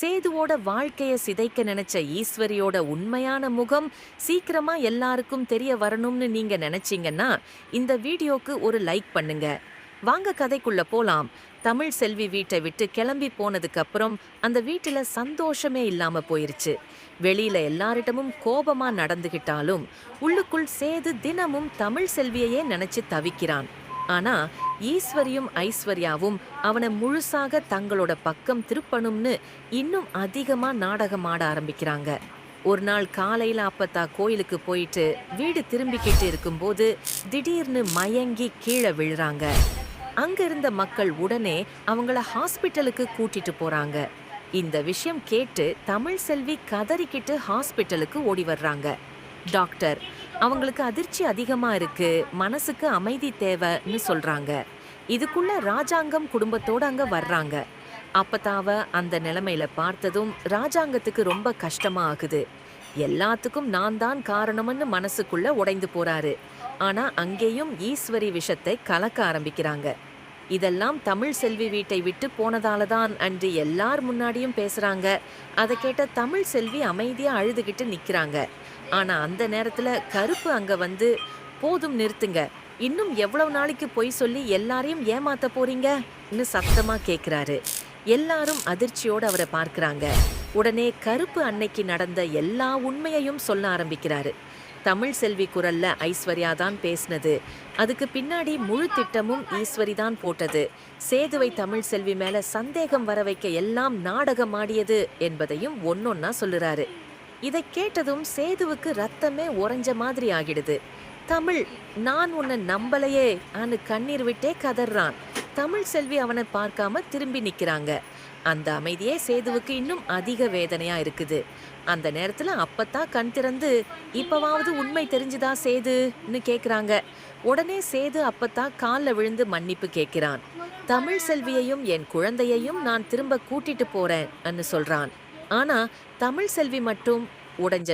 சேதுவோட வாழ்க்கைய சிதைக்க நினைச்ச ஈஸ்வரியோட உண்மையான முகம் சீக்கிரமா எல்லாருக்கும் தெரிய வரணும்னு நீங்க நினைச்சீங்கன்னா இந்த வீடியோக்கு ஒரு லைக் பண்ணுங்க. வாங்க கதைக்குள்ள போலாம். தமிழ் செல்வி வீட்டை விட்டு கிளம்பி போனதுக்கு அப்புறம் அந்த வீட்டுல சந்தோஷமே இல்லாம போயிருச்சு. வெளியில எல்லாரிடமும் கோபமா நடந்துகிட்டாலும் உள்ளுக்குள் சேது தினமும் தமிழ் செல்வியையே நினைச்சு தவிக்கிறான். ஆனா ஈஸ்வரியும் ஐஸ்வர்யாவும் அவனை முழுசாக தங்களோட பக்கம் திருப்பணும்னு இன்னும் அதிகமா நாடகம் ஆட ஆரம்பிக்கிறாங்க. ஒரு நாள் காலையில அப்பத்தா கோயிலுக்கு போயிட்டு வீடு திரும்பிக்கிட்டு இருக்கும்போது திடீர்னு மயங்கி கீழே விழுறாங்க. அங்க இருந்த மக்கள் உடனே அவங்கள ஹாஸ்பிட்டலுக்கு கூட்டிட்டு போறாங்க. இந்த விஷயம் கேட்டு தமிழ் செல்வி கதறிக்கிட்டு ஹாஸ்பிட்டலுக்கு ஓடி வர்றாங்க. டாக்டர் அவங்களுக்கு அதிர்ச்சி அதிகமா இருக்கு, மனசுக்கு அமைதி தேவைன்னு சொல்றாங்க. இதுக்குள்ள ராஜாங்கம் குடும்பத்தோட அங்க வர்றாங்க. அப்பதாவ அந்த நிலைமையில பார்த்ததும் ராஜாங்கத்துக்கு ரொம்ப கஷ்டமா ஆகுது. எல்லாத்துக்கும் நான் தான் காரணம்னு மனசுக்குள்ள உடைந்து போறாரு. ஆனா அங்கேயும் ஈஸ்வரி விஷத்தை கலக்க ஆரம்பிக்கிறாங்க. இதெல்லாம் தமிழ் செல்வி வீட்டை விட்டு போனதால தான் அன்று எல்லார் முன்னாடியும் பேசுறாங்க. அதை கேட்ட தமிழ் செல்வி அமைதியா அழுதுகிட்டு நிக்கிறாங்க. ஆனா அந்த நேரத்துல கருப்பு அங்க வந்து, போதும் நிறுத்துங்க, இன்னும் எவ்வளவு நாளைக்கு பொய் சொல்லி எல்லாரையும் ஏமாத்த போறீங்கன்னு சத்தமா கேக்குறாரு. எல்லாரும் அதிர்ச்சியோட அவரை பார்க்கறாங்க. உடனே கருப்பு அன்னைக்கு நடந்த எல்லா உண்மையையும் சொல்ல ஆரம்பிக்கிறாரு. தமிழ் செல்வி குரல்ல ஐஸ்வர்யா தான் பேசினது, அதுக்கு பின்னாடி முழு திட்டமும் ஈஸ்வரி தான் போட்டது, சேதுவை தமிழ் செல்வி மேல சந்தேகம் வர வைக்க எல்லாம் நாடகம் ஆடியது என்பதையும் ஒன்னொன்னா சொல்லுறாரு. இதை கேட்டதும் சேதுவுக்கு ரத்தமே உறைஞ்ச மாதிரி ஆகிடுது. தமிழ், நான் உன்னை நம்பலையே ஆனு கண்ணீர் விட்டே கதறான். தமிழ் செல்வி அவனை பார்க்காம திரும்பி நிக்கிறாங்க. அந்த அமைதியே சேதுவுக்கு இன்னும் அதிக வேதனையா இருக்குது. அந்த நேரத்துல அப்பத்தான் கண் திறந்து, இப்பவாவது உண்மை தெரிஞ்சுதா சேதுன்னு கேக்குறாங்க. உடனே சேது அப்பத்தான் கால்ல விழுந்து மன்னிப்பு கேட்கிறான். தமிழ் செல்வியையும் என் குழந்தையையும் நான் திரும்ப கூட்டிட்டு போறேன்னு சொல்றான். ஆனா தமிழ் செல்வி மட்டும் உடைஞ்ச